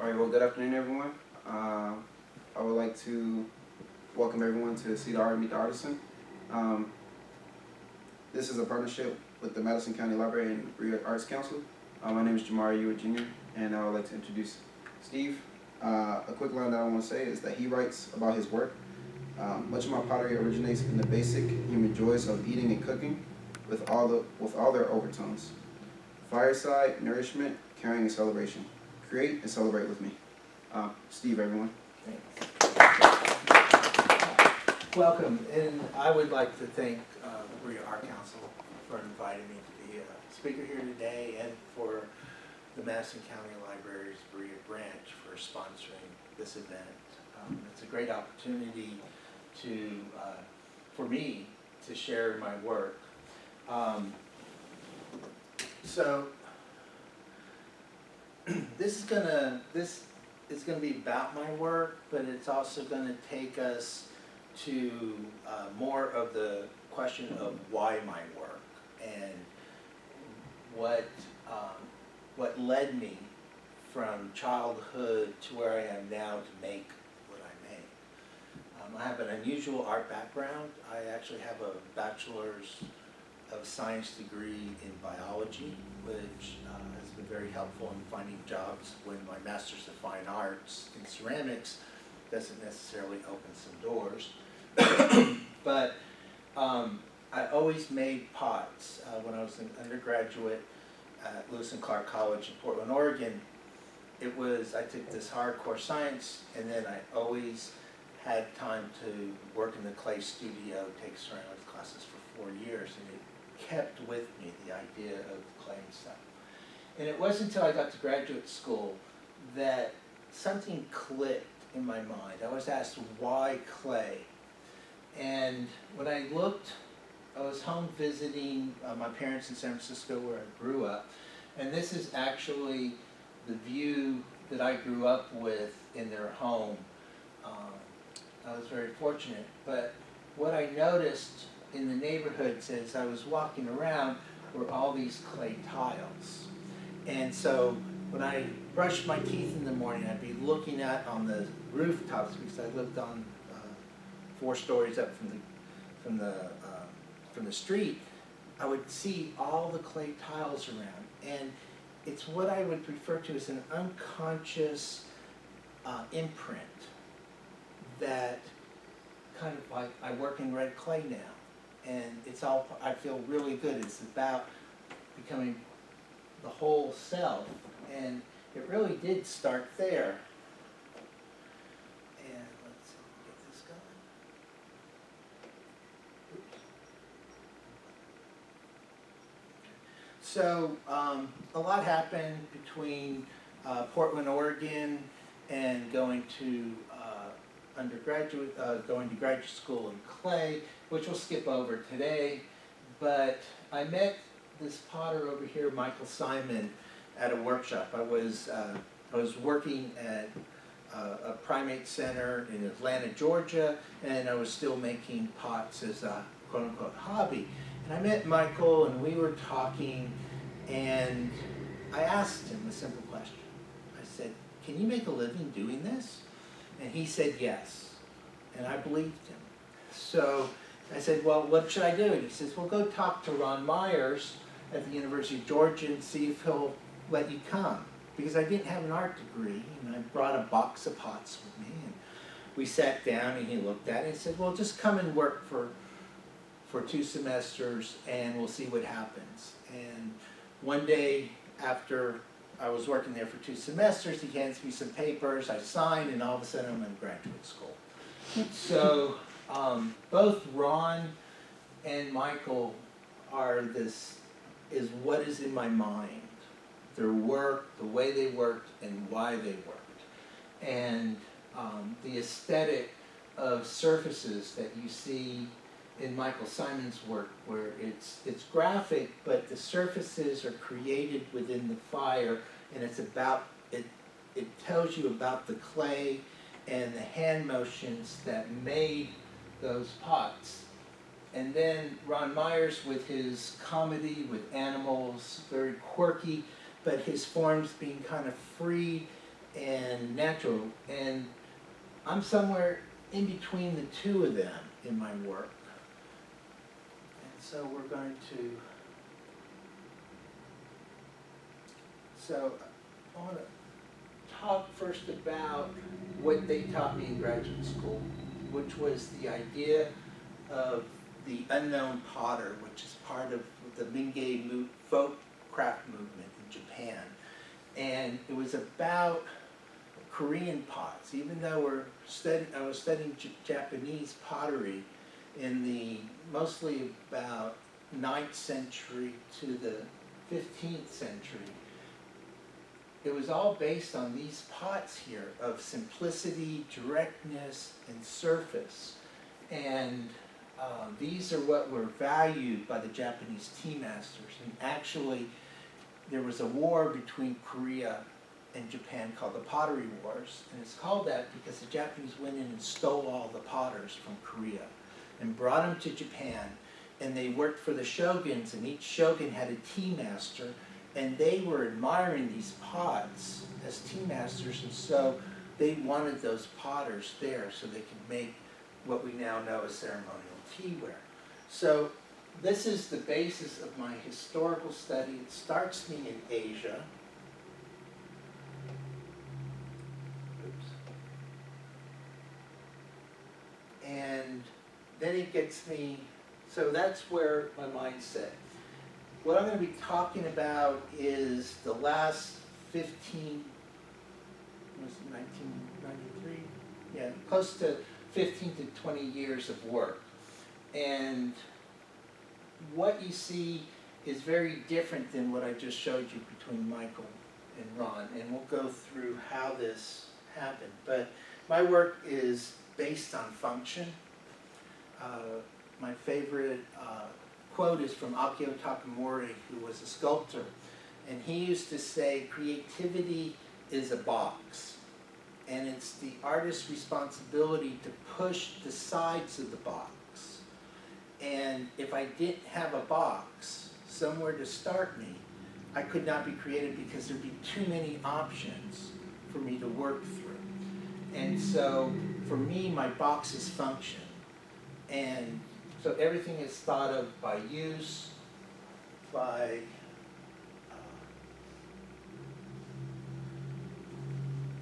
All right, well, good afternoon, everyone. I would like to welcome everyone to See the Art, Meet the Artisan. This is a partnership with the Madison County Library and Berea Arts Council. My name is Jamari Ewart Jr., and I would like to introduce Steve. A quick line that I want to say is that he writes about his work. Much of my pottery originates in the basic human joys of eating and cooking with all their overtones. Fireside, nourishment, caring, and celebration. Create and celebrate with me. Steve, everyone. Thanks. Welcome, and I would like to thank the Berea Arts Council for inviting me to be a speaker here today, and for the Madison County Library's Berea branch for sponsoring this event. It's a great opportunity for me to share my work. This is gonna be about my work, but it's also gonna take us to more of the question of why my work and what led me from childhood to where I am now to make what I make. I have an unusual art background. I actually have a bachelor's of science degree in biology, which has been very helpful in finding jobs when my master's of fine arts in ceramics doesn't necessarily open some doors. But I always made pots. When I was an undergraduate at Lewis and Clark College in Portland, Oregon, I took this hardcore science, and then I always had time to work in the clay studio, take ceramics classes for 4 years, and it kept with me the idea of clay and stuff. And it wasn't until I got to graduate school that something clicked in my mind. I was asked, why clay? And when I was home visiting my parents in San Francisco where I grew up, and this is actually the view that I grew up with in their home. I was very fortunate, but what I noticed in the neighborhoods as I was walking around were all these clay tiles. And so when I brushed my teeth in the morning, I'd be looking out on the rooftops, because I lived on 4 stories up from the street. I would see all the clay tiles around, and it's what I would refer to as an unconscious imprint that kind of like, I work in red clay now, and I feel really good. It's about becoming the whole self, and it really did start there. And let's get this going. Oops. So a lot happened between Portland, Oregon, and going to graduate school in clay, which we'll skip over today. But I met this potter over here, Michael Simon, at a workshop. I was working at a primate center in Atlanta, Georgia, and I was still making pots as a quote-unquote hobby. And I met Michael, and we were talking, and I asked him a simple question. I said, "Can you make a living doing this?" And he said yes, and I believed him. So I said, "Well, what should I do?" And he says, "Well, go talk to Ron Myers at the University of Georgia and see if he'll let you come." Because I didn't have an art degree, and I brought a box of pots with me, and we sat down, and he looked at it and said, "Well, just come and work for 2 semesters, and we'll see what happens." And one day after I was working there for 2 semesters, he hands me some papers, I sign, and all of a sudden I'm in graduate school. So both Ron and Michael is what is in my mind. Their work, the way they worked, and why they worked. And the aesthetic of surfaces that you see in Michael Simon's work, where it's graphic, but the surfaces are created within the fire, and it tells you about the clay and the hand motions that made those pots. And then Ron Myers with his comedy with animals, very quirky, but his forms being kind of free and natural. And I'm somewhere in between the two of them in my work. And so we're going to, so I want to talk first about what they taught me in graduate school, which was the idea of the unknown potter, which is part of the Mingei folk craft movement in Japan. And it was about Korean pots, even though I was studying Japanese pottery in the mostly about 9th century to the 15th century. It was all based on these pots here of simplicity, directness, and surface. And these are what were valued by the Japanese tea masters. And actually, there was a war between Korea and Japan called the Pottery Wars. And it's called that because the Japanese went in and stole all the potters from Korea and brought them to Japan. And they worked for the shoguns, and each shogun had a tea master. And they were admiring these pots as tea masters, and so they wanted those potters there so they could make what we now know as ceremonial teaware. So this is the basis of my historical study. It starts me in Asia. Oops. And then it gets me, so that's where my mindset. What I'm going to be talking about is the last 15, was it 1993? Yeah, close to 15 to 20 years of work. And what you see is very different than what I just showed you between Michael and Ron. And we'll go through how this happened. But my work is based on function. My favorite quote is from Akio Takamori, who was a sculptor. And he used to say, creativity is a box. And it's the artist's responsibility to push the sides of the box. And if I didn't have a box somewhere to start me, I could not be creative because there'd be too many options for me to work through. And so for me, my box is function. And so everything is thought of by use, by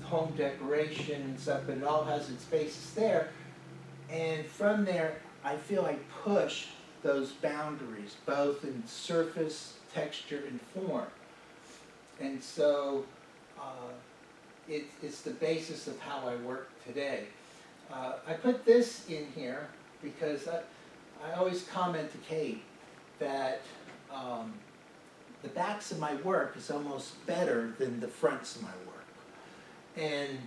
home decoration and stuff, but it all has its basis there. And from there, I feel I push those boundaries, both in surface, texture, and form. And so it's the basis of how I work today. I put this in here because I always comment to Kate that the backs of my work is almost better than the fronts of my work. And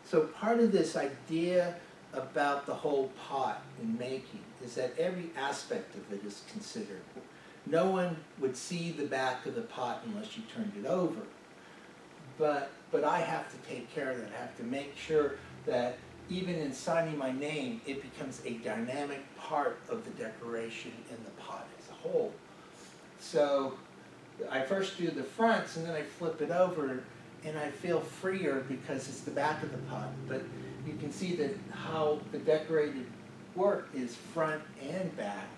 so part of this idea about the whole pot in making is that every aspect of it is considered. No one would see the back of the pot unless you turned it over. But I have to take care of that. I have to make sure that even in signing my name, it becomes a dynamic part of the decoration in the pot as a whole. So I first do the fronts and then I flip it over and I feel freer because it's the back of the pot. But you can see that how the decorated work is front and back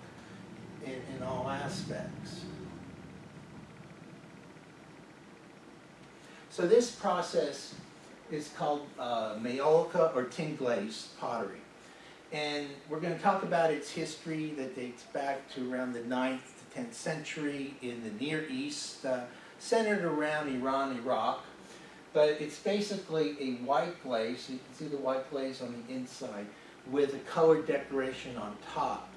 in all aspects. So this process is called Maiolica or tin glaze pottery. And we're going to talk about its history that dates back to around the 9th to 10th century in the Near East, centered around Iran, Iraq. But it's basically a white glaze, so you can see the white glaze on the inside, with a colored decoration on top.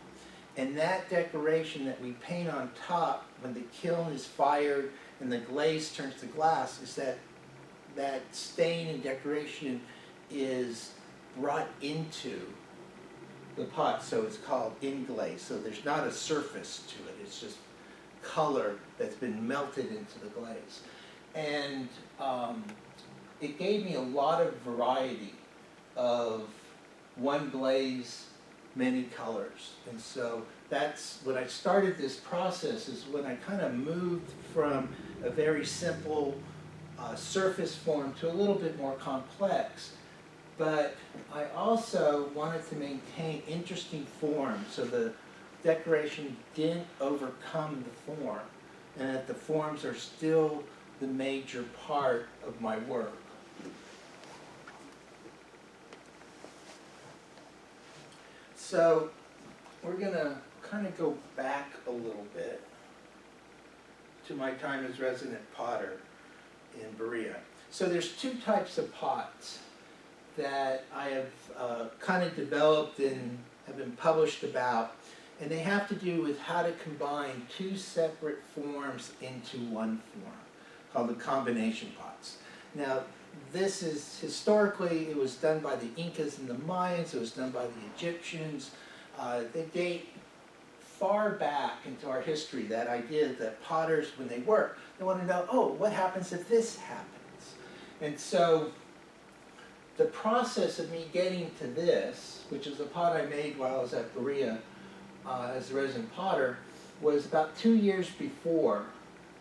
And that decoration that we paint on top, when the kiln is fired and the glaze turns to glass, is that stain and decoration is brought into the pot, so it's called inglaze. So there's not a surface to it, it's just color that's been melted into the glaze. And it gave me a lot of variety of one glaze, many colors. And so that's when I started this process, is when I kind of moved from a very simple surface form to a little bit more complex. But I also wanted to maintain interesting form so the decoration didn't overcome the form, and that the forms are still the major part of my work. So we're going to kind of go back a little bit to my time as resident potter in Berea. So there's two types of pots that I have kind of developed and have been published about, and they have to do with how to combine two separate forms into one form, called the combination pots. Now, this is, historically, it was done by the Incas and the Mayans, it was done by the Egyptians. They date far back into our history, that idea that potters, when they work, they want to know, oh, what happens if this happens? And so, the process of me getting to this, which is a pot I made while I was at Berea as a resident potter, was about 2 years before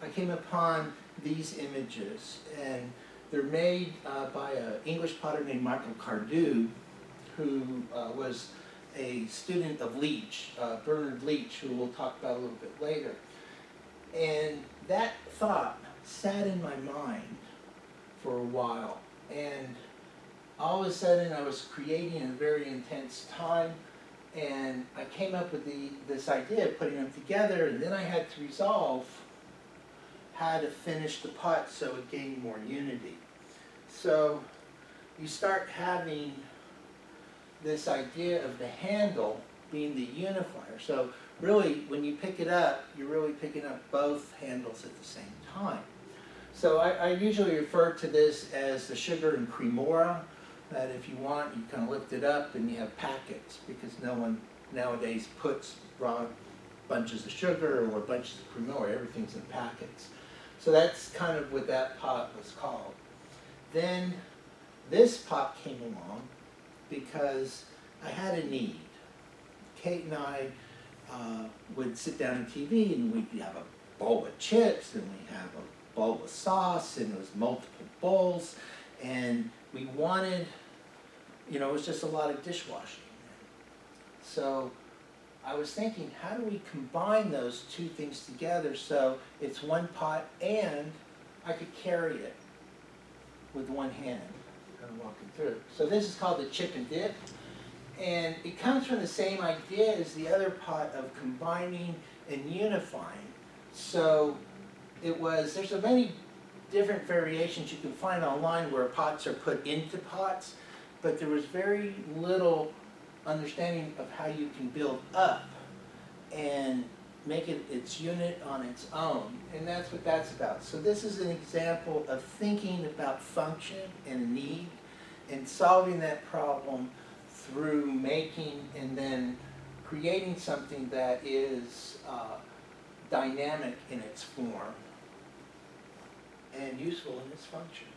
I came upon these images. And they're made by an English potter named Michael Cardew, who was a student of Leach, Bernard Leach, who we'll talk about a little bit later. And that thought sat in my mind for a while. And all of a sudden I was creating in a very intense time, and I came up with this idea of putting them together, and then I had to resolve how to finish the pot so it gained more unity. So you start having this idea of the handle being the unifier. So really, when you pick it up, you're really picking up both handles at the same time. So I usually refer to this as the sugar and cremora, that if you want, you kind of lift it up and you have packets, because no one nowadays puts raw bunches of sugar or bunches of cremora. Everything's in packets. So that's kind of what that pot was called. Then this pot came along because I had a need. Kate and I would sit down on TV, and we'd have a bowl of chips, and we'd have a bowl of sauce, and it was multiple bowls, and we wanted, it was just a lot of dishwashing. So I was thinking, how do we combine those two things together so it's one pot and I could carry it with one hand, kind of walking through. So this is called the chip and dip, and it comes from the same idea as the other pot of combining and unifying. So there's so many different variations you can find online where pots are put into pots, but there was very little understanding of how you can build up and make it its unit on its own, and that's what that's about. So this is an example of thinking about function and need and solving that problem through making and then creating something that is dynamic in its form and useful in its function.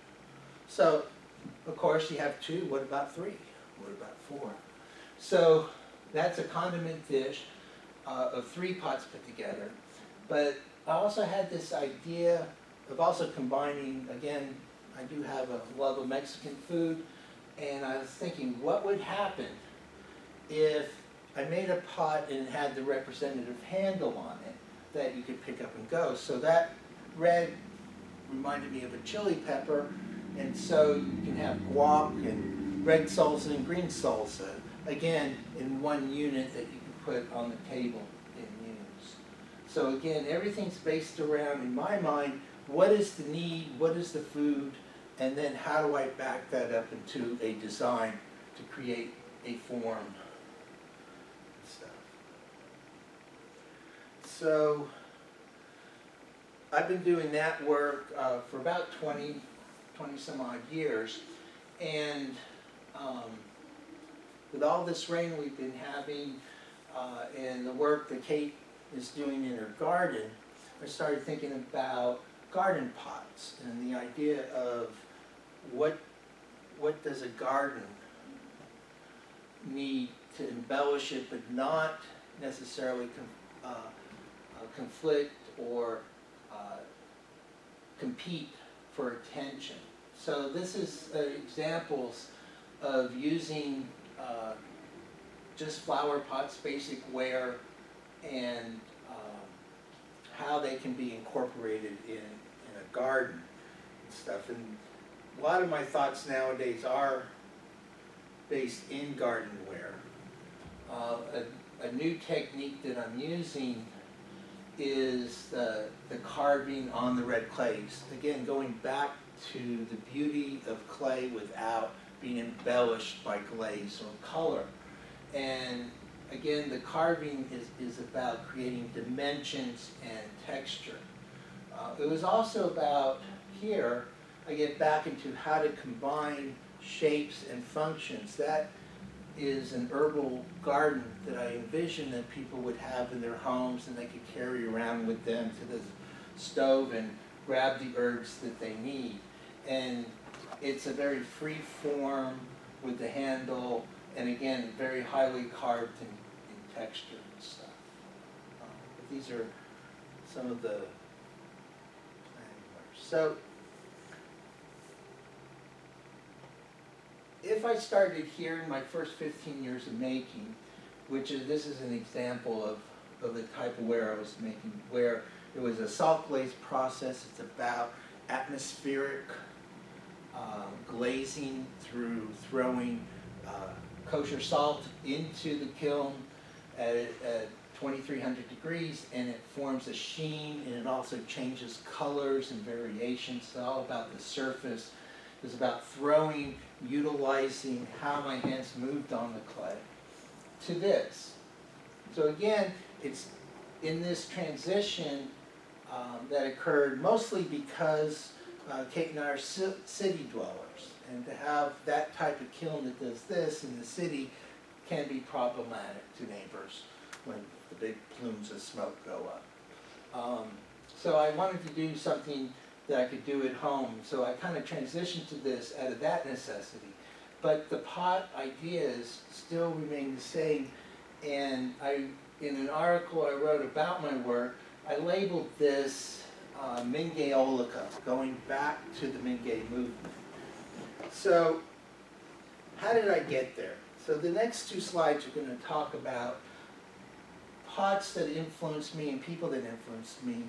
So, of course, you have 2. What about 3? What about 4? So that's a condiment dish of 3 pots put together. But I also had this idea of also combining, again, I do have a love of Mexican food, and I was thinking, what would happen if I made a pot and it had the representative handle on it that you could pick up and go? So that red reminded me of a chili pepper, and so you can have guac and red salsa and green salsa, again, in one unit that you can put on the table and use. So again, everything's based around, in my mind, what is the need, what is the food, and then how do I back that up into a design to create a form and stuff. So I've been doing that work for about 20 some odd years, and with all this rain we've been having and the work that Kate is doing in her garden, I started thinking about garden pots and the idea of what does a garden need to embellish it, but not necessarily conflict or compete for attention. So this is examples of using just flower pots, basic ware, and how they can be incorporated in a garden and stuff. And a lot of my thoughts nowadays are based in gardenware. A new technique that I'm using is the carving on the red clays. Again, going back to the beauty of clay without being embellished by glaze or color. And again, the carving is about creating dimensions and texture. It was also about, here, I get back into how to combine shapes and functions. That is an herbal garden that I envision that people would have in their homes, and they could carry around with them to the stove and grab the herbs that they need. And it's a very free form with the handle, and again, very highly carved in texture and stuff. But these are some of the anglers. So, if I started here in my first 15 years of making, this is an example of the type of ware I was making, where it was a salt glaze process. It's about atmospheric glazing through throwing kosher salt into the kiln at 2300 degrees, and it forms a sheen, and it also changes colors and variations. It's all about the surface. It's about throwing, utilizing how my hands moved on the clay to this. So again, it's in this transition that occurred mostly because Kate and I are city dwellers, and to have that type of kiln that does this in the city can be problematic to neighbors when the big plumes of smoke go up. So I wanted to do something that I could do at home, so I kind of transitioned to this out of that necessity. But the pot ideas still remain the same, and in an article I wrote about my work, I labeled this Mingaeolica, going back to the Mingay movement. So, how did I get there? So the next two slides are going to talk about pots that influenced me and people that influenced me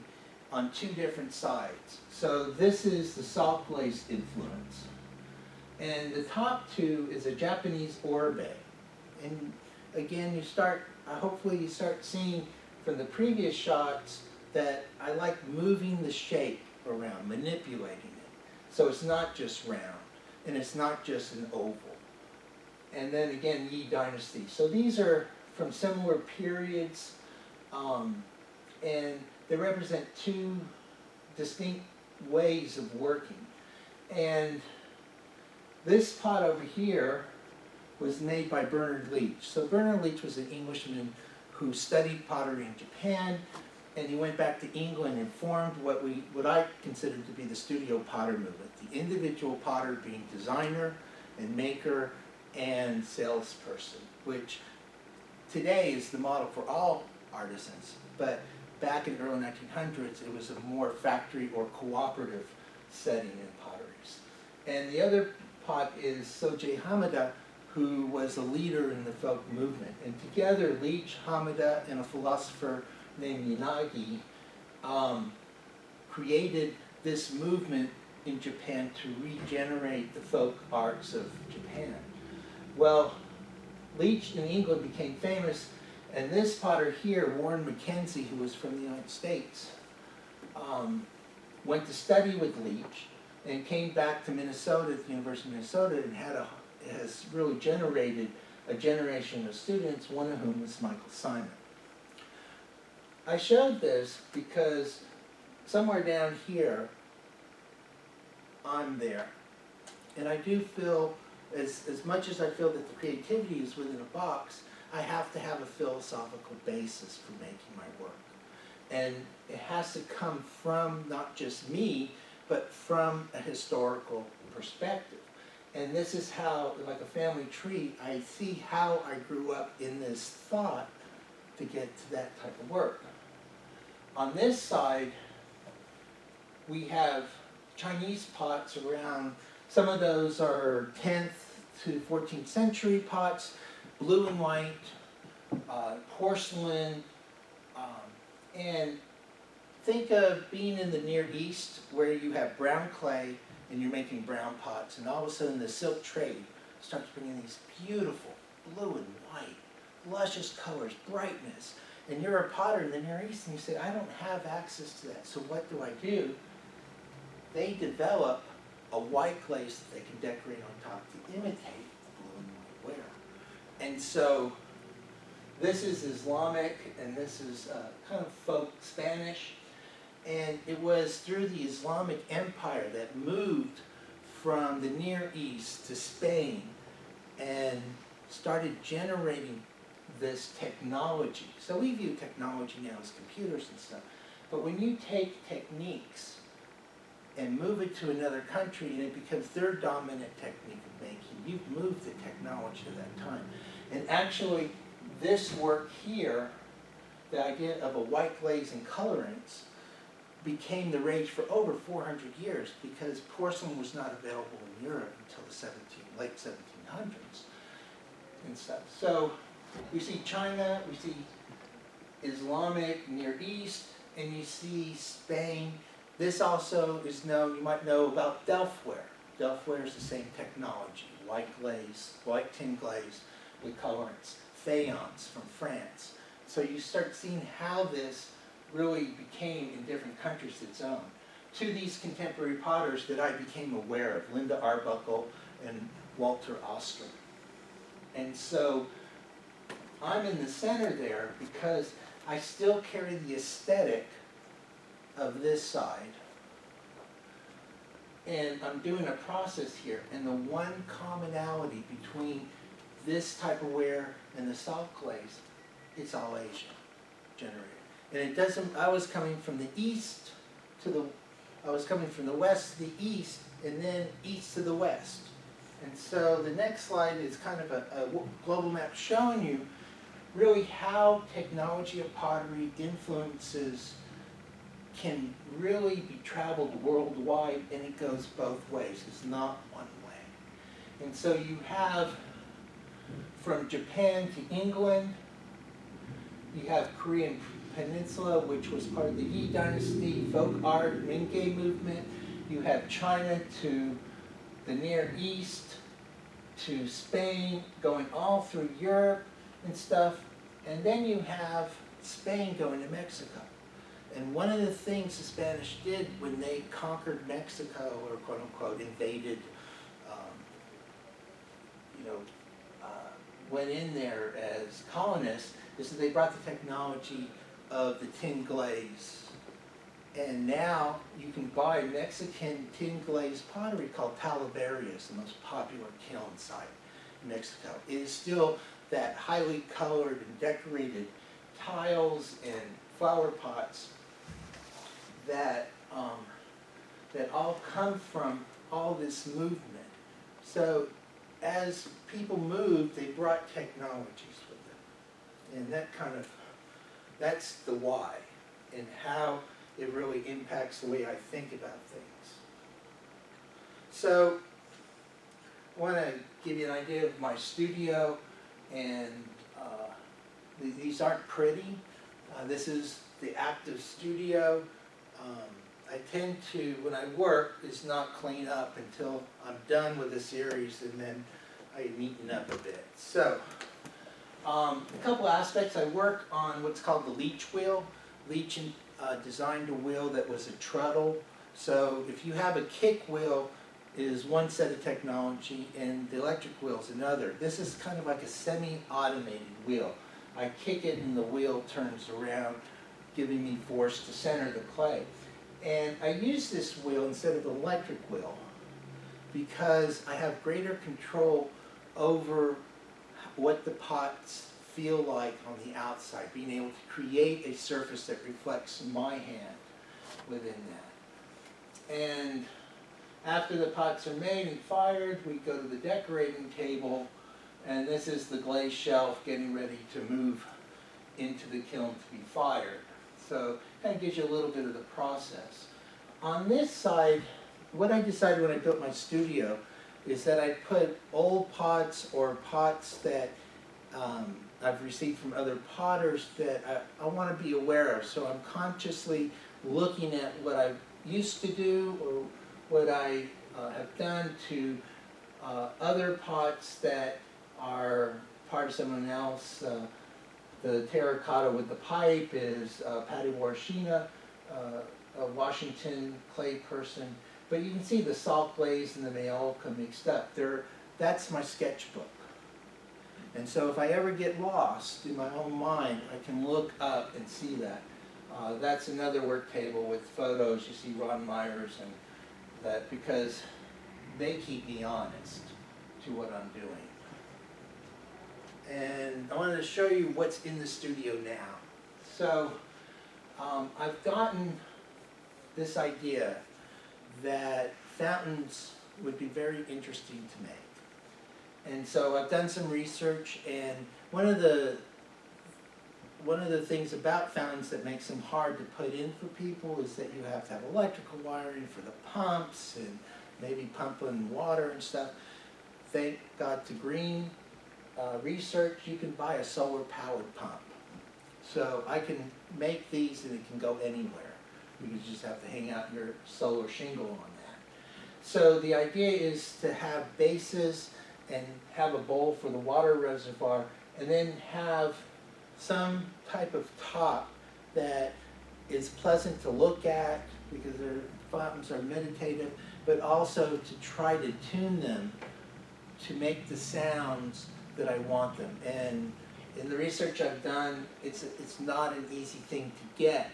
on two different sides. So this is the salt glaze influence. And the top two is a Japanese orbe. And again, hopefully you start seeing from the previous shots that I like moving the shape around, manipulating it. So it's not just round, and it's not just an oval. And then again, Yi Dynasty. So these are from similar periods, and they represent two distinct ways of working. And this pot over here was made by Bernard Leach. So Bernard Leach was an Englishman who studied pottery in Japan, and he went back to England and formed what I consider to be the studio potter movement. The individual potter being designer and maker and salesperson, which today is the model for all artisans. But back in the early 1900s, it was a more factory or cooperative setting in potteries. And the other pot is Soji Hamada, who was a leader in the folk movement. And together, Leach, Hamada, and a philosopher named Yanagi created this movement in Japan to regenerate the folk arts of Japan. Well, Leach in England became famous, and this potter here, Warren Mackenzie, who was from the United States, went to study with Leach and came back to Minnesota, at the University of Minnesota, and has really generated a generation of students, one of whom was Michael Simon. I showed this because somewhere down here, I'm there. And I do feel, as much as I feel that the creativity is within a box, I have to have a philosophical basis for making my work. And it has to come from not just me, but from a historical perspective. And this is how, like a family tree, I see how I grew up in this thought to get to that type of work. On this side, we have Chinese pots around. Some of those are 10th to 14th century pots, blue and white, porcelain, and think of being in the Near East where you have brown clay and you're making brown pots, and all of a sudden the silk trade starts bringing these beautiful blue and white, luscious colors, brightness, and you're a potter in the Near East and you say, I don't have access to that, so what do? They develop a white glaze that they can decorate on top to imitate the blue and white ware. And so this is Islamic and this is kind of folk Spanish. And it was through the Islamic Empire that moved from the Near East to Spain and started generating this technology. So we view technology now as computers and stuff. But when you take techniques and move it to another country and it becomes their dominant technique of making, you've moved the technology to that time. And actually, this work here, the idea of a white glaze and colorants, became the rage for over 400 years because porcelain was not available in Europe until the late 1700s and stuff. So we see China, we see Islamic, Near East, and you see Spain. This also is known, you might know about Delftware. Delftware is the same technology, white glaze, white tin glaze with colorants. Faience from France. So you start seeing how this really became in different countries its own. To these contemporary potters that I became aware of, Linda Arbuckle and Walter Oster. And so I'm in the center there because I still carry the aesthetic of this side. And I'm doing a process here, and the one commonality between this type of ware and the salt glaze, it's all Asian generated. And it doesn't, I was coming from the east to the, I was coming from the west to the east, and then east to the west. And so the next slide is kind of a global map showing you really how technology of pottery influences can really be traveled worldwide, and it goes both ways. It's not one way. And so you have from Japan to England, you have Korean Peninsula, which was part of the Yi Dynasty, folk art, Mingei movement. You have China to the Near East, to Spain, going all through Europe and stuff. And then you have Spain going to Mexico. And one of the things the Spanish did when they conquered Mexico, or quote unquote invaded, went in there as colonists, is that they brought the technology of the tin glaze. And now you can buy Mexican tin glaze pottery called Talaverias, the most popular kiln site in Mexico. It is still that highly colored and decorated tiles and flower pots that that all come from all this movement. So as people moved, they brought technologies with them. And that kind of, that's the why and how it really impacts the way I think about things. So I want to give you an idea of my studio, and these aren't pretty. This is the active studio. I tend to, when I work, is not clean up until I'm done with the series, and then I neaten up a bit. So, a couple aspects. I work on what's called the leach wheel. Leach designed a wheel that was a treadle. So if you have a kick wheel, is one set of technology, and the electric wheel is another. This is kind of like a semi-automated wheel. I kick it and the wheel turns around, giving me force to center the clay. And I use this wheel instead of the electric wheel because I have greater control over what the pots feel like on the outside, being able to create a surface that reflects my hand within that. And after the pots are made and fired, we go to the decorating table, and this is the glaze shelf getting ready to move into the kiln to be fired. So it kind of gives you a little bit of the process. On this side, what I decided when I built my studio is that I put old pots or pots that I've received from other potters that I want to be aware of. So I'm consciously looking at what I used to do or what I have done to other pots that are part of someone else. The terracotta with the pipe is Patty Warshina, a Washington clay person. But you can see the salt glaze and the Majolica mixed up. That's my sketchbook. And so if I ever get lost in my own mind, I can look up and see that. That's another work table with photos. You see Ron Myers and that, because they keep me honest to what I'm doing. And I wanted to show you what's in the studio now. So I've gotten this idea that fountains would be very interesting to make. And so I've done some research, and one of the things about fountains that makes them hard to put in for people is that you have to have electrical wiring for the pumps and maybe pumping water and stuff. Thank God to green research, you can buy a solar powered pump. So I can make these and it can go anywhere. You just have to hang out your solar shingle on that. So the idea is to have bases and have a bowl for the water reservoir, and then have some type of top that is pleasant to look at because their fountains are meditative, but also to try to tune them to make the sounds that I want them. And in the research I've done, it's not an easy thing to get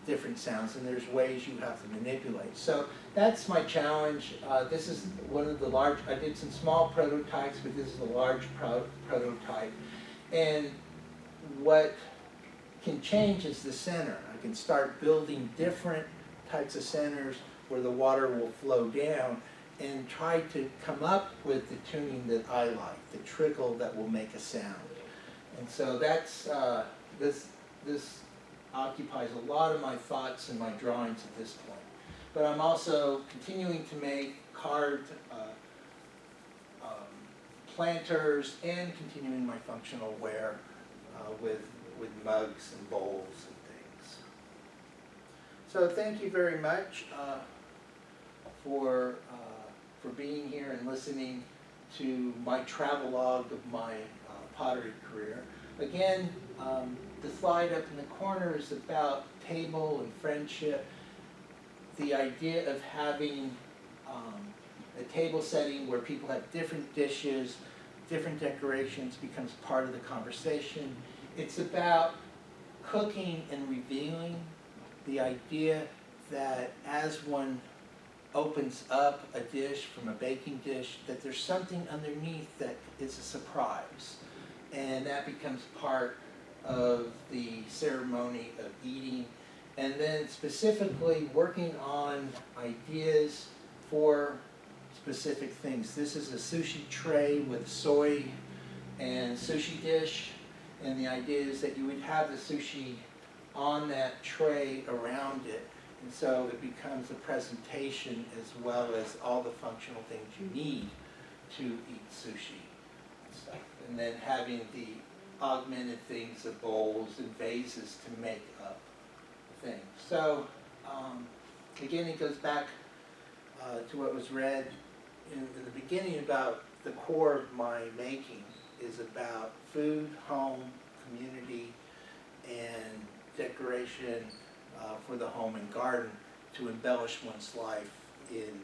different sounds, and there's ways you have to manipulate. So that's my challenge. This is one of the large, I did some small prototypes, but this is a large prototype. And what can change is the center. I can start building different types of centers where the water will flow down and try to come up with the tuning that I like, the trickle that will make a sound. And so that's, this occupies a lot of my thoughts and my drawings at this point. But I'm also continuing to make carved planters and continuing my functional ware with mugs and bowls and things. So thank you very much for being here and listening to my travelogue of my pottery career. Again, the slide up in the corner is about table and friendship. The idea of having a table setting where people have different dishes, different decorations becomes part of the conversation. It's about cooking and revealing the idea that as one opens up a dish from a baking dish, that there's something underneath that is a surprise. And that becomes part of the ceremony of eating. And then specifically working on ideas for specific things. This is a sushi tray with soy and sushi dish. And the idea is that you would have the sushi on that tray around it. And so it becomes a presentation as well as all the functional things you need to eat sushi and stuff. And then having the augmented things of bowls and vases to make up the thing. So again, it goes back to what was read in the beginning about the core of my making is about food, home, community, and decoration for the home and garden to embellish one's life in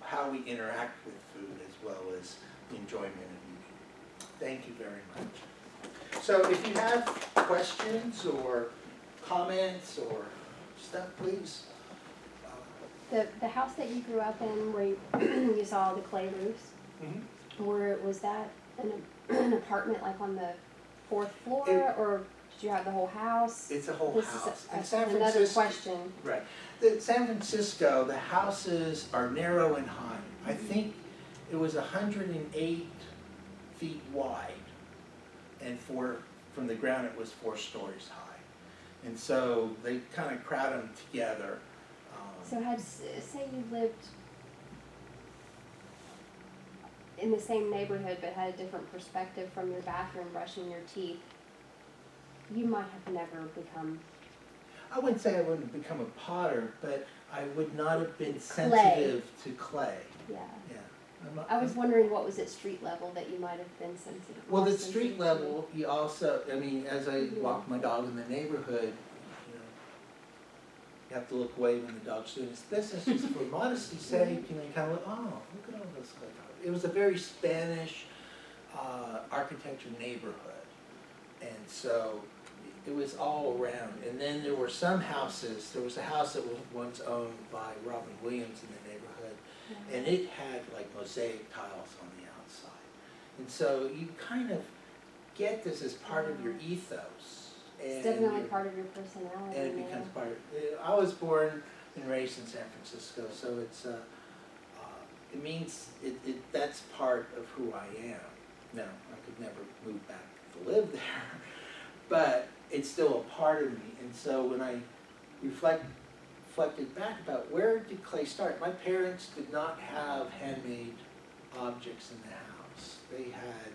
how we interact with food as well as the enjoyment of eating. Thank you very much. So if you have questions or comments or stuff, please. The house that you grew up in, where you saw the clay roofs, was that an apartment like on the 4th floor, or did you have the whole house? It's a whole house. In San another Francisco, question. right. In San Francisco, the houses are narrow and high. I think it was 108 feet wide, and from the ground it was 4 stories high. And so they kind of crowd them together. So say you lived in the same neighborhood but had a different perspective from your bathroom brushing your teeth, you might have never become I wouldn't say I wouldn't have become a potter, but I would not have been Clay. sensitive to clay. yeah. Yeah. I was wondering what was at street level that you might have been sensitive. Well, more at street sensitive to. level, you also, I mean, as I walk my dog in the neighborhood, you have to look away when the dog's doing its business, just for modesty's sake, you kind of look, oh, look at all those clay tiles. It was a very Spanish architecture neighborhood, and so it was all around. And then there were some houses, there was a house that was once owned by Robin Williams in the neighborhood, and it had like mosaic tiles on the outside. And so you kind of get this as part of your ethos. It's definitely part of your personality. And it becomes part of, I was born and raised in San Francisco, so it's, it means, that's part of who I am. Now, I could never move back to live there, but it's still a part of me. And so when I reflected back about where did clay start, my parents did not have handmade objects in the house. They had,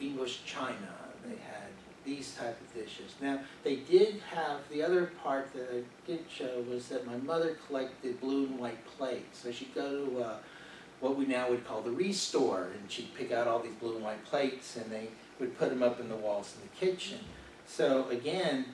English china, they had these type of dishes. Now, they did have, the other part that I did show was that my mother collected blue and white plates. So she'd go to what we now would call the restore, and she'd pick out all these blue and white plates, and they would put them up in the walls in the kitchen. So again,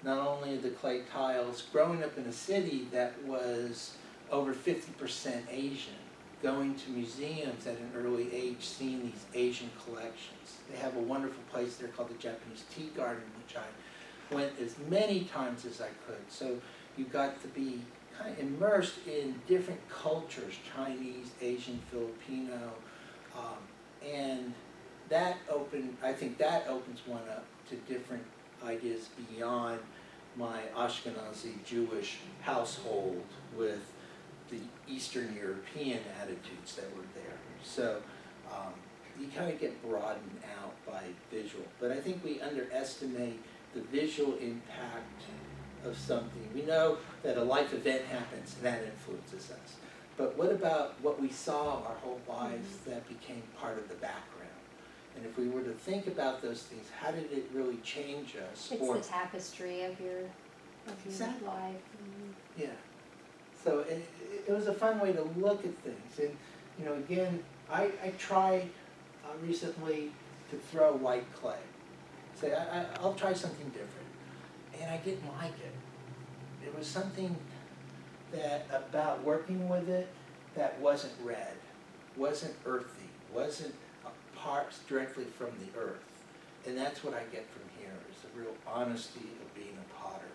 not only the clay tiles, growing up in a city that was over 50% Asian, going to museums at an early age, seeing these Asian collections. They have a wonderful place there called the Japanese Tea Garden, which I went as many times as I could. So you got to be kind of immersed in different cultures, Chinese, Asian, Filipino, and that I think that opens one up to different ideas beyond my Ashkenazi Jewish household with the Eastern European attitudes that were there. So you kind of get broadened out by visual. But I think we underestimate the visual impact of something. We know that a life event happens and that influences us. But what about what we saw our whole lives that became part of the background? And if we were to think about those things, how did it really change us? It's the tapestry of your Exactly. life. Yeah. So it was a fun way to look at things. And, again, I tried recently to throw white clay. Say, I'll try something different. And I didn't like it. It was something that about working with it that wasn't red, wasn't earthy, wasn't parts directly from the earth. And that's what I get from here, is the real honesty of being a potter.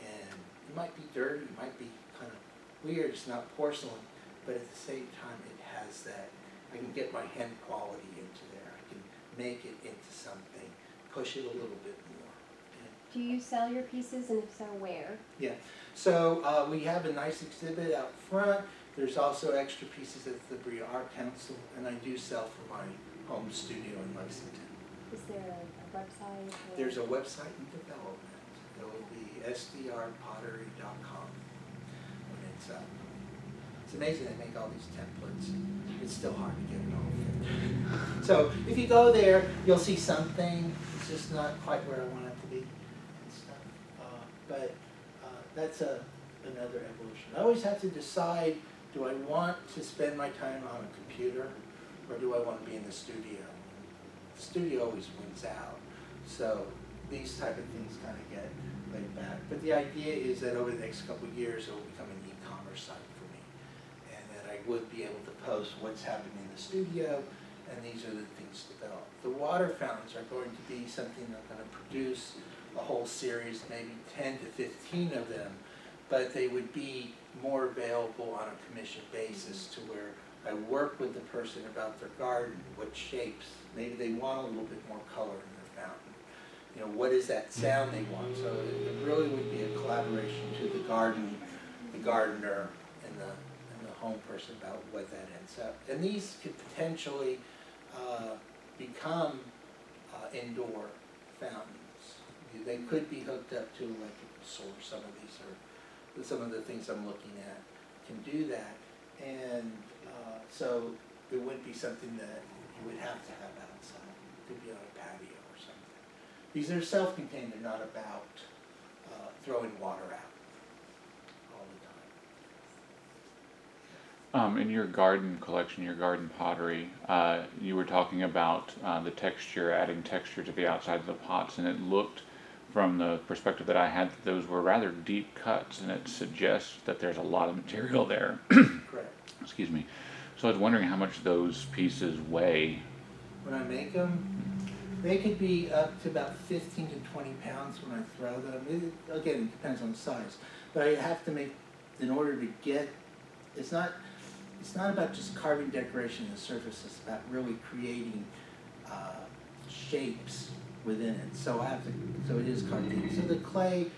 And it might be dirty, it might be kind of weird, it's not porcelain, but at the same time it has that, I can get my hand quality into there, I can make it into something, push it a little bit more. Do you sell your pieces, and if so, where? Yeah, so we have a nice exhibit out front. There's also extra pieces at the Berea Arts Council, and I do sell from my home studio in Lexington. Is there a website? Or? There's a website in development. It will be sdrpottery.com when it's up. It's amazing they make all these templates. It's still hard to get it all fit. So if you go there, you'll see something. It's just not quite where I want it to be and stuff. But that's another evolution. I always have to decide, do I want to spend my time on a computer or do I want to be in the studio? The studio always wins out. So these type of things kind of get laid back. But the idea is that over the next couple of years it will become an e-commerce site for me. And that I would be able to post what's happening in the studio, and these are the things developed. The water fountains are going to be something I'm going to produce a whole series, maybe 10 to 15 of them, but they would be more available on a commission basis to where I work with the person about their garden, what shapes, maybe they want a little bit more color in their fountain. What is that sound they want? So it really would be a collaboration to the garden, the gardener, and the home person about what that ends up. And these could potentially become indoor fountains. They could be hooked up to an electrical source. Some of these are some of the things I'm looking at can do that. And so it wouldn't be something that you would have to have outside. It could be on a patio or something. These are self-contained, they're not about throwing water out all the time. In your garden collection, your garden pottery, you were talking about the texture, adding texture to the outside of the pots, and it looked, from the perspective that I had, that those were rather deep cuts, and it suggests that there's a lot of material there. Correct. Excuse me. So I was wondering how much those pieces weigh. When I make them, they could be up to about 15 to 20 pounds when I throw them. Again, it depends on the size. But I have to make, in order to get, it's not about just carving decoration in the surface, it's about really creating shapes within it. So so it is carved in. So the clay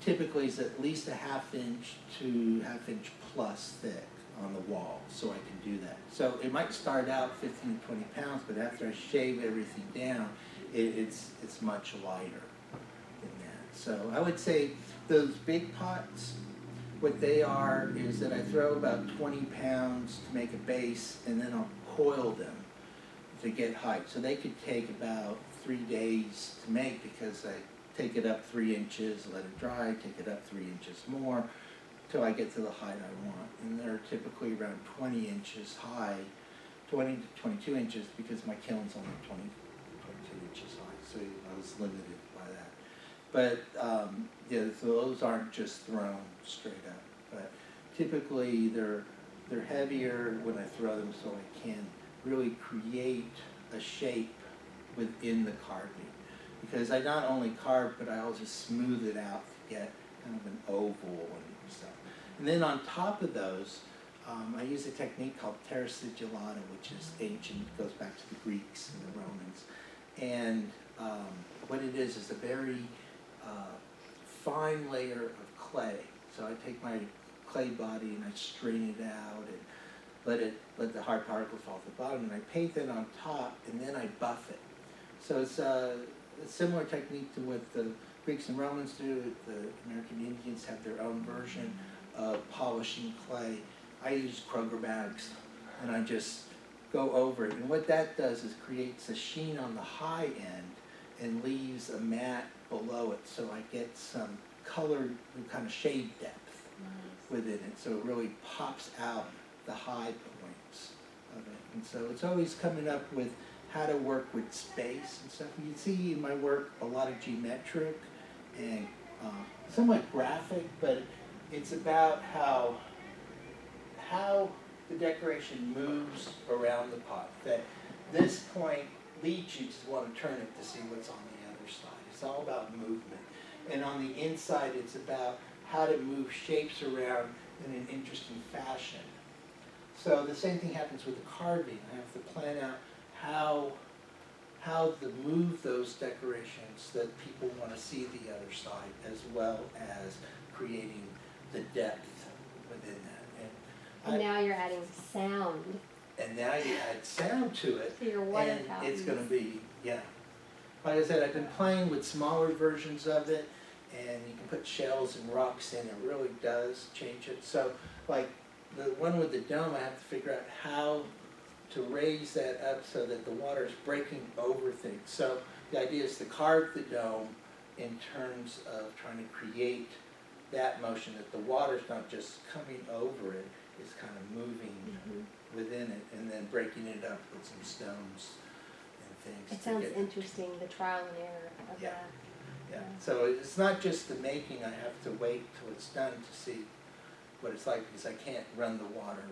typically is at least a half-inch to half-inch plus thick on the wall, so I can do that. So it might start out 15 to 20 pounds, but after I shave everything down, it's much lighter than that. So I would say those big pots, what they are is that I throw about 20 pounds to make a base, and then I'll coil them to get height. So they could take about 3 days to make, because I take it up 3 inches, let it dry, take it up 3 inches more, till I get to the height I want. And they're typically around 20 inches high, 20 to 22 inches, because my kiln's only 22 inches high, so I was limited by that. But yeah, so those aren't just thrown straight up, but typically they're heavier when I throw them, so I can really create a shape within the carving. Because I not only carve, but I also smooth it out to get kind of an oval and stuff. And then on top of those, I use a technique called terra sigillata, which is ancient, goes back to the Greeks and the Romans. And what it is a very fine layer of clay. So I take my clay body and I strain it out and let the hard particles fall to the bottom, and I paint it on top, and then I buff it. So it's a similar technique to what the Greeks and Romans do. The American Indians have their own version of polishing clay. I use Kroger bags, and I just go over it. And what that does is creates a sheen on the high end and leaves a matte below it, so I get some colored kind of shade depth within it. So it really pops out the high points of it. And so it's always coming up with how to work with space and stuff. You see in my work a lot of geometric and somewhat graphic, but it's about how the decoration moves around the pot. That this point leads you to want to turn it to see what's on the other side. It's all about movement. And on the inside, it's about how to move shapes around in an interesting fashion. So the same thing happens with the carving. I have to plan out how to move those decorations that people want to see the other side, as well as creating the depth within that. And now you're adding sound. And now you add sound to it, To your water and fountains. it's going to be, yeah. Like I said, I've been playing with smaller versions of it, and you can put shells and rocks in. It really does change it. So, like the one with the dome, I have to figure out how to raise that up so that the water is breaking over things. So the idea is to carve the dome in terms of trying to create that motion, that the water's not just coming over it, it's kind of moving within it, and then breaking it up with some stones and things. It sounds interesting, the trial and error of Yeah. that. Yeah, so it's not just the making, I have to wait till it's done to see what it's like, because I can't run the water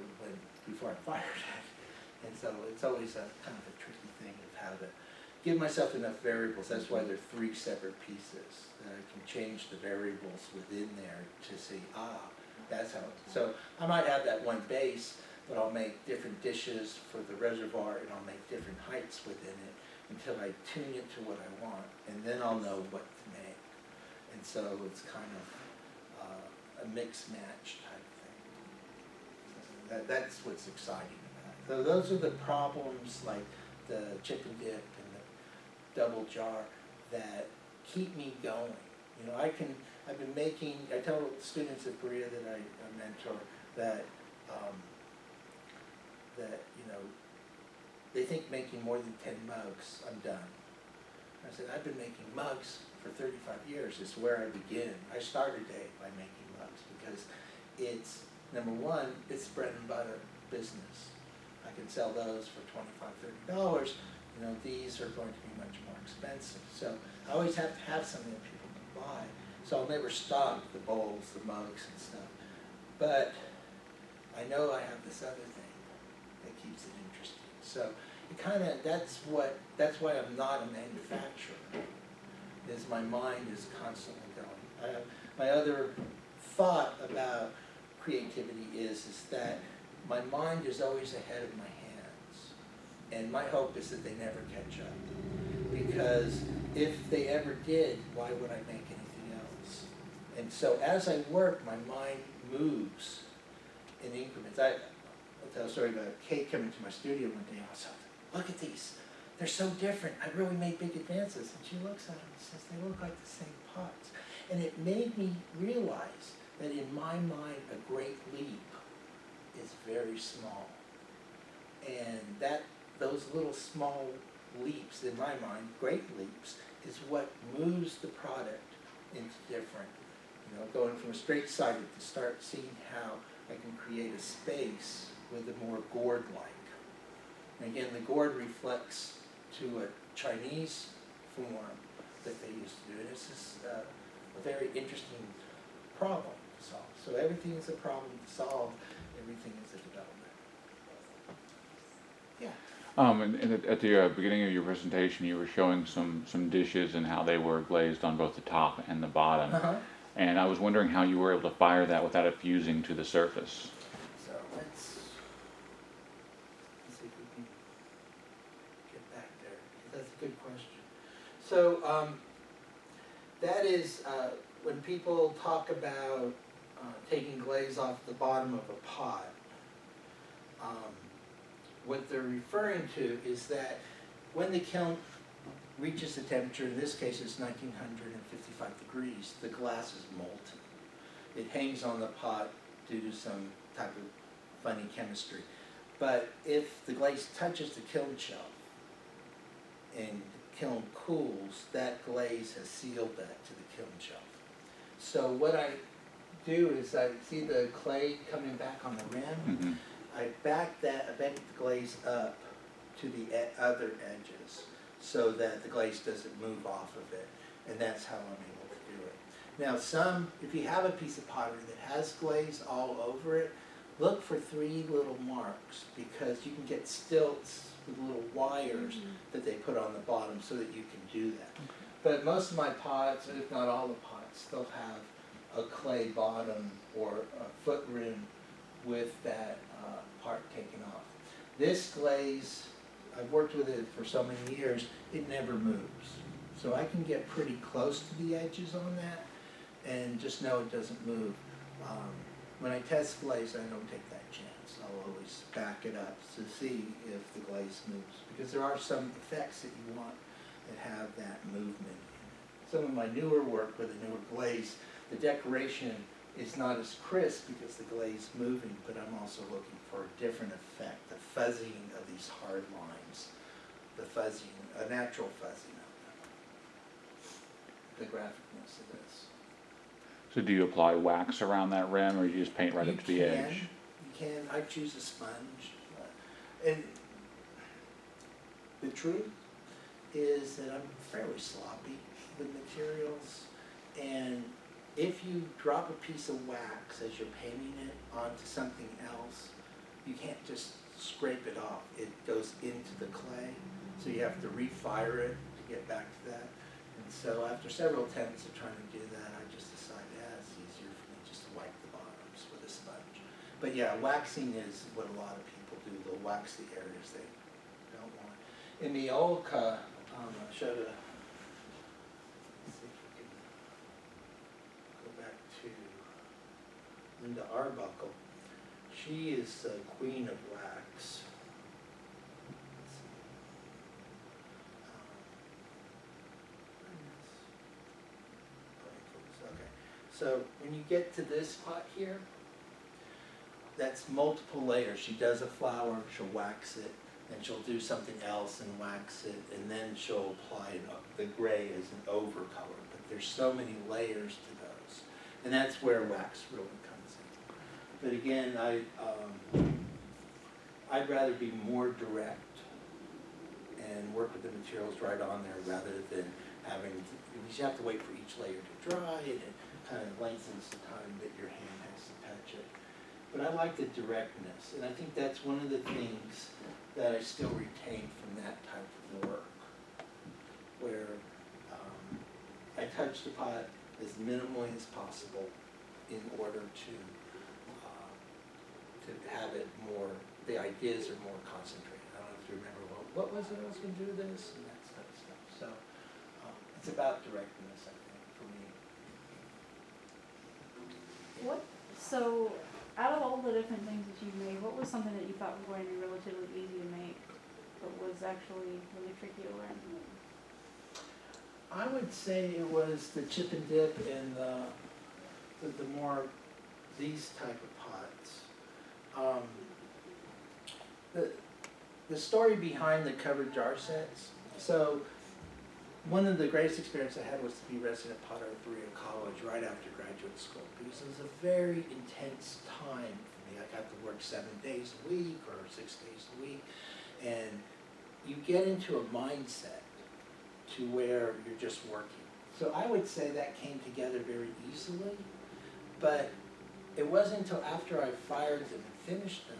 before I fire it. And so it's always a kind of a tricky thing of how to give myself enough variables. That's why they're 3 separate pieces, that I can change the variables within there to see, that's how so I might have that one base, but I'll make different dishes for the reservoir, and I'll make different heights within it until I tune it to what I want, and then I'll know what to make. And so it's kind of a mix-match type thing. So that's what's exciting about it. So those are the problems, like the chip and dip and the double jar, that keep me going. You know, I I've been making, I tell students at Berea that I mentor that, they think making more than 10 mugs, I'm done. I said, I've been making mugs for 35 years, it's where I begin. I started by making mugs because it's, number one, it's bread and butter business. I can sell those for $25, $30. These are going to be much more expensive. So I always have to have something that people can buy. So I'll never stock the bowls, the mugs and stuff. But I know I have this other thing that keeps it interesting. So it kind of, that's why I'm not a manufacturer, is my mind is constantly going. My other thought about creativity is that my mind is always ahead of my hands. And my hope is that they never catch up. Because if they ever did, why would I make anything else? And so as I work, my mind moves in increments. I'll tell a story about Kate coming to my studio one day. I was like, look at these. They're so different. I really made big advances. And she looks at them and says, they look like the same pots. And it made me realize that in my mind, a great leap is very small. And those little small leaps, in my mind, great leaps, is what moves the product into different, going from a straight-sided to start seeing how I can create a space with a more gourd-like. And again, the gourd reflects to a Chinese form that they used to do. And this is a very interesting problem to solve. So everything is a problem to solve. Everything is a development. Yeah. And at the beginning of your presentation, you were showing some dishes and how they were glazed on both the top and the bottom. Uh-huh. And I was wondering how you were able to fire that without it fusing to the surface. So let's see if we can get back there. That's a good question. So that is when people talk about taking glaze off the bottom of a pot, what they're referring to is that when the kiln reaches the temperature, in this case it's 1955 degrees, the glass is molten. It hangs on the pot due to some type of funny chemistry. But if the glaze touches the kiln shelf and the kiln cools, that glaze has sealed that to the kiln shelf. So what I do is I see the clay coming back on the rim. Mm-hmm. I back the glaze up to the other edges so that the glaze doesn't move off of it, and that's how I'm able to do it. Now if you have a piece of pottery that has glaze all over it, look for 3 little marks, because you can get stilts with little wires that they put on the bottom so that you can do that. But most of my pots, if not all the pots, still have a clay bottom or a foot rim with that part taken off. This glaze, I've worked with it for so many years, it never moves. So I can get pretty close to the edges on that and just know it doesn't move. When I test glaze, I don't take that chance. I'll always back it up to see if the glaze moves, because there are some effects that you want that have that movement. Some of my newer work with a newer glaze, the decoration is not as crisp because the glaze moving, but I'm also looking for a different effect, the fuzzing of these hard lines, the fuzzing, a natural fuzzing of them, the graphicness of this. So do you apply wax around that rim, or you just paint right up to the edge? You can. I choose a sponge. And the truth is that I'm fairly sloppy with materials, and if you drop a piece of wax as you're painting it onto something else, you can't just scrape it off. It goes into the clay, so you have to refire it to get back to that. And so after several attempts of trying to do that, I just decided, it's easier for me just to wipe the bottoms with a sponge. But yeah, waxing is what a lot of people do. They'll wax the areas they don't want. In the old I showed a, let's see if we can go back to Linda Arbuckle. She is the queen of wax. Let's see. Okay. So when you get to this pot here, that's multiple layers. She does a flower, she'll wax it, and she'll do something else and wax it, and then she'll apply the gray as an overcolor. But there's so many layers to those, and that's where wax really comes in. But again, I'd rather be more direct and work with the materials right on there rather than having to, because you have to wait for each layer to dry, and it kind of lengthens the time that your hand has to touch it. But I like the directness, and I think that's one of the things that I still retain from that type of work, where I touch the pot as minimally as possible in order to have it more, the ideas are more concentrated. I don't have to remember, well, what was it I was going to do this, and that type of stuff. So it's about directness, I think, for me. So, out of all the different things that you've made, what was something that you thought was going to be relatively easy to make, but was actually really tricky to learn? I would say it was the chip and dip and the more, these type of pots. The story behind the covered jar sets. So one of the greatest experiences I had was to be resident potter at Berea College right after graduate school, because it was a very intense time for me. I got to work 7 days a week or 6 days a week, and you get into a mindset to where you're just working. So I would say that came together very easily, but it wasn't until after I fired them and finished them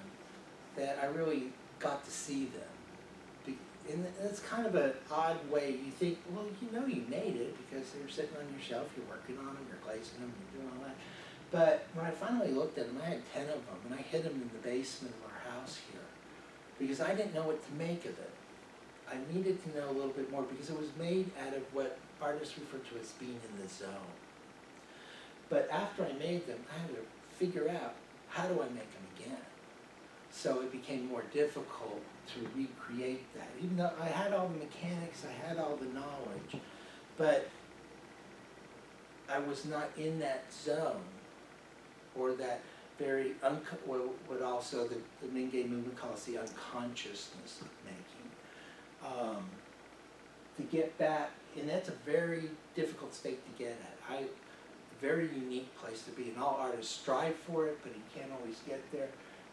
that I really got to see them. And it's kind of an odd way. You think, well, you know you made it because they were sitting on your shelf, you're working on them, you're glazing them, you're doing all that. But when I finally looked at them, I had 10 of them, and I hid them in the basement of our house here because I didn't know what to make of it. I needed to know a little bit more because it was made out of what artists refer to as being in the zone. But after I made them, I had to figure out, how do I make them again? So it became more difficult to recreate that. Even though I had all the mechanics, I had all the knowledge, but I was not in that zone, or that very, what also the Mingay movement calls the unconsciousness of making. To get back, and that's a very difficult state to get at. Very unique place to be, and all artists strive for it, but you can't always get there.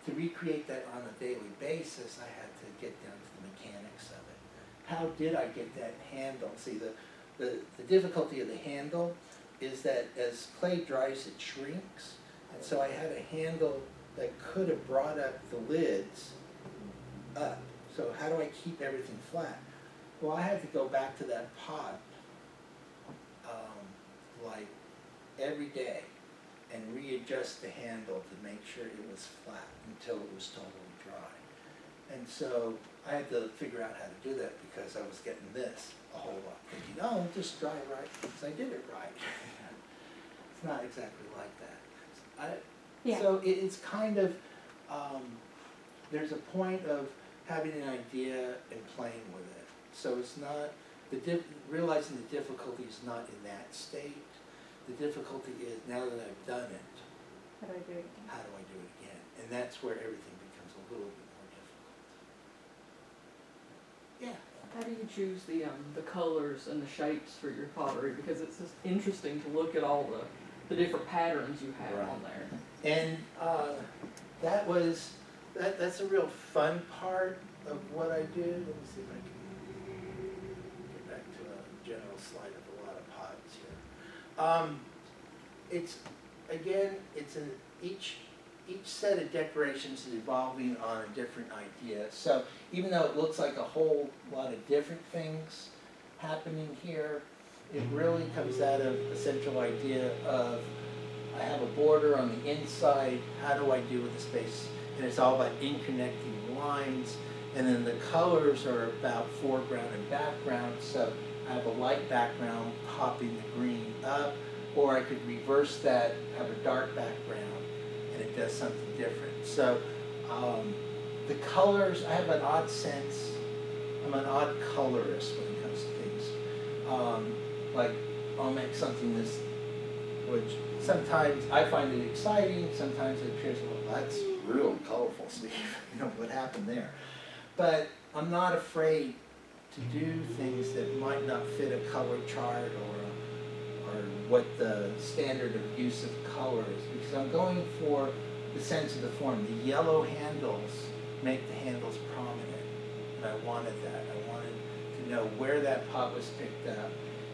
To recreate that on a daily basis, I had to get down to the mechanics of it. How did I get that handle? See, the difficulty of the handle is that as clay dries, it shrinks. And so I had a handle that could have brought up the lids up. So how do I keep everything flat? Well, I had to go back to that pot like every day and readjust the handle to make sure it was flat until it was totally dry. And so I had to figure out how to do that because I was getting this a whole lot, thinking, oh, just dry right, because I did it right. It's not exactly like that. Yeah. So it's kind of, there's a point of having an idea and playing with it. So it's not, realizing the difficulty is not in that state. The difficulty is, now that I've done it, How do I do it again? how do I do it again? And that's where everything becomes a little bit more difficult. Yeah. How do you choose the colors and the shapes for your pottery? Because it's just interesting to look at all the different patterns you have Right. on there. And that's a real fun part of what I do. Let me see if I can get back to a general slide of a lot of pots here. Each set of decorations is evolving on a different idea. So even though it looks like a whole lot of different things happening here, it really comes out of a central idea of, I have a border on the inside, how do I do with the space? And it's all about interconnecting lines, and then the colors are about foreground and background, so I have a light background popping the green up, or I could reverse that, have a dark background, and it does something different. So the colors, I have an odd sense, I'm an odd colorist when it comes to things. Like, I'll make something this which sometimes I find it exciting, sometimes it appears, well, that's real colorful, Steve, you know, what happened there? But I'm not afraid to do things that might not fit a color chart or what the standard of use of color is, because I'm going for the sense of the form. The yellow handles make the handles prominent, and I wanted that. I wanted to know where that pot was picked up.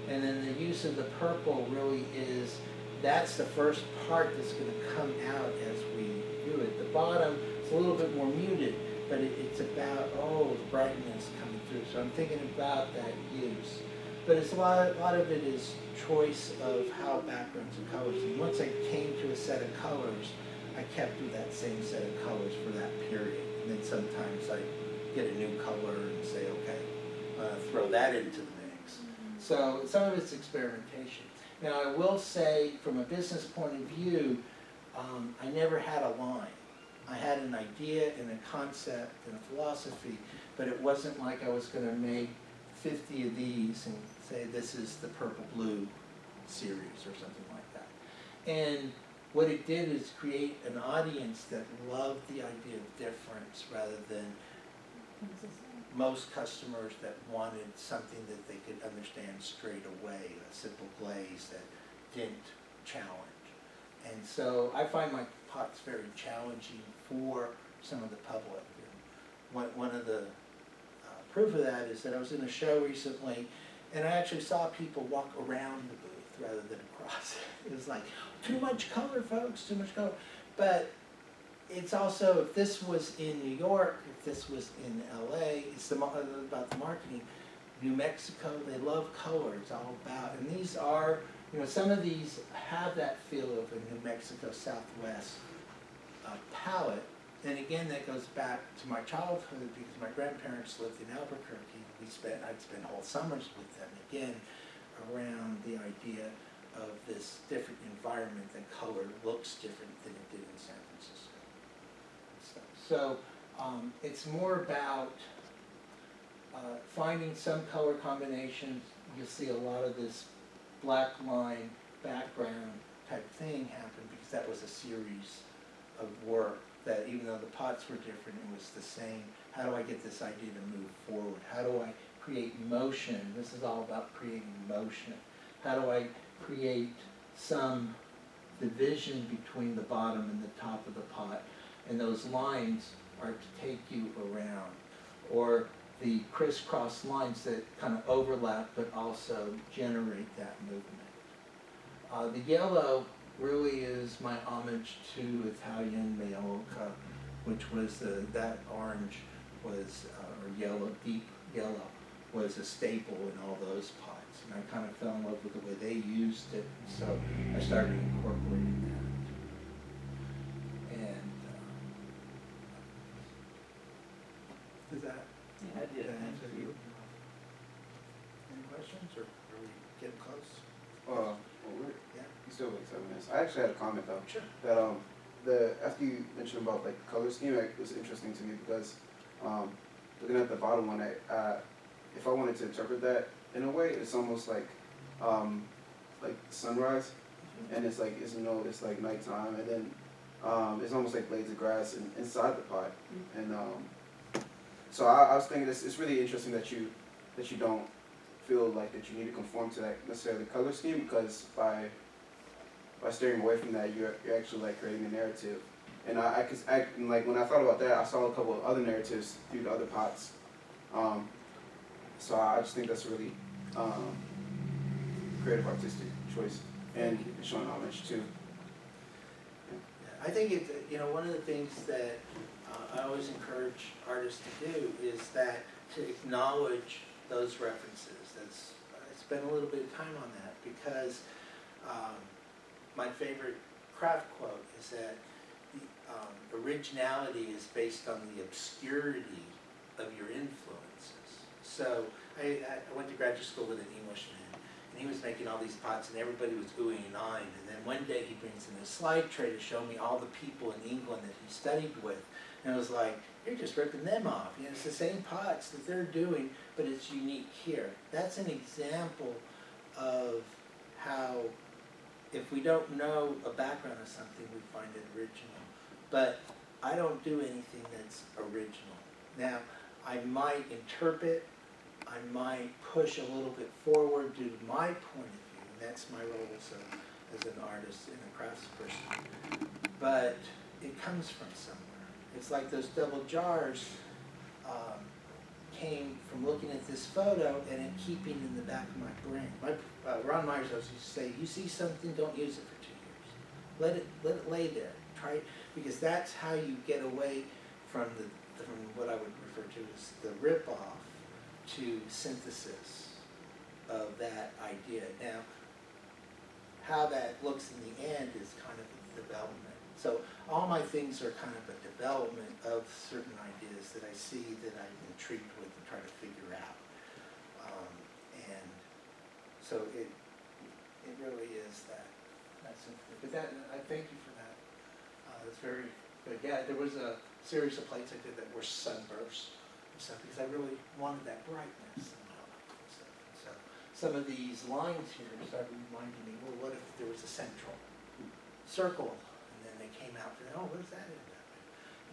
And then the use of the purple really is, that's the first part that's going to come out as we do it. The bottom is a little bit more muted, but it's about, the brightness coming through. So I'm thinking about that use. But it's a lot of it is choice of how backgrounds and colors. And once I came to a set of colors, I kept with that same set of colors for that period. And then sometimes I get a new color and say, okay, throw that into the mix. So some of it's experimentation. Now I will say, from a business point of view, I never had a line. I had an idea and a concept and a philosophy, but it wasn't like I was going to make 50 of these and say this is the purple blue series or something like that. And what it did is create an audience that loved the idea of difference rather than most customers that wanted something that they could understand straight away, a simple glaze that didn't challenge. And so I find my pots very challenging for some of the public. And one of the proof of that is that I was in a show recently, and I actually saw people walk around the booth rather than across it. It was like, too much color, folks, too much color. But it's also, if this was in New York, if this was in LA, it's about the marketing. New Mexico, they love color, it's all about, and these are, some of these have that feel of a New Mexico Southwest palette. And again, that goes back to my childhood because my grandparents lived in Albuquerque. I'd spend whole summers with them, again, around the idea of this different environment, that color looks different than it did in San Francisco. So it's more about finding some color combinations. You'll see a lot of this black line background type thing happen because that was a series of work that, even though the pots were different, it was the same. How do I get this idea to move forward? How do I create motion? This is all about creating motion. How do I create some division between the bottom and the top of the pot? And those lines are to take you around. Or the crisscross lines that kind of overlap but also generate that movement. The yellow really is my homage to Italian Maiolica, which was that orange was, or yellow, deep yellow, was a staple in all those pots. And I kind of fell in love with the way they used it, so I started incorporating that. And does that answer you? Any questions, or are we getting close? Yeah. You still like 7 minutes. I actually had a comment though. Sure. That after you mentioned about like the color scheme, it was interesting to me because looking at the bottom one, if I wanted to interpret that in a way, it's almost like sunrise, and it's like it's like nighttime, and then it's almost like blades of grass inside the pot, and so I was thinking it's really interesting that you don't feel like that you need to conform to that necessarily color scheme, because by steering away from that, you're actually like creating a narrative. And like when I thought about that, I saw a couple of other narratives through the other pots. So I just think that's a really creative artistic choice, and showing homage too. I think one of the things that I always encourage artists to do is that to acknowledge those references. I spent a little bit of time on that because my favorite craft quote is that the originality is based on the obscurity of your influences. So I went to graduate school with an Englishman, and he was making all these pots, and everybody was oohing and eyeing. And then one day he brings in a slide tray to show me all the people in England that he studied with. And I was like, you're just ripping them off. It's the same pots that they're doing, but it's unique here. That's an example of how if we don't know a background of something, we find it original. But I don't do anything that's original. Now, I might interpret, I might push a little bit forward due to my point of view, and that's my role as an artist and a craftsperson. But it comes from somewhere. It's like those double jars came from looking at this photo and it keeping in the back of my brain. Ron Myers always used to say, you see something, don't use it for 2 years. Let it lay there. Try it, because that's how you get away from from what I would refer to as the rip-off to synthesis of that idea. Now, how that looks in the end is kind of a development. So all my things are kind of a development of certain ideas that I see that I'm intrigued with and try to figure out. And so it really is that's something. But that, I thank you for that. It's very good. Yeah, there was a series of plates I did that were sunbursts and stuff because I really wanted that brightness and all that kind of stuff. And so some of these lines here started reminding me, well, what if there was a central circle? They came out and oh, what does that end up in?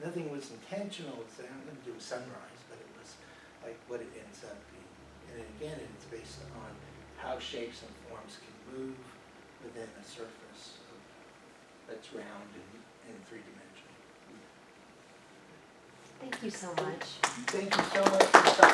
Nothing was intentional to say I'm going to do a sunrise, but it was like what it ends up being. And again, it's based on how shapes and forms can move within a surface that's round and three-dimensional. Thank you so much. Thank you so much for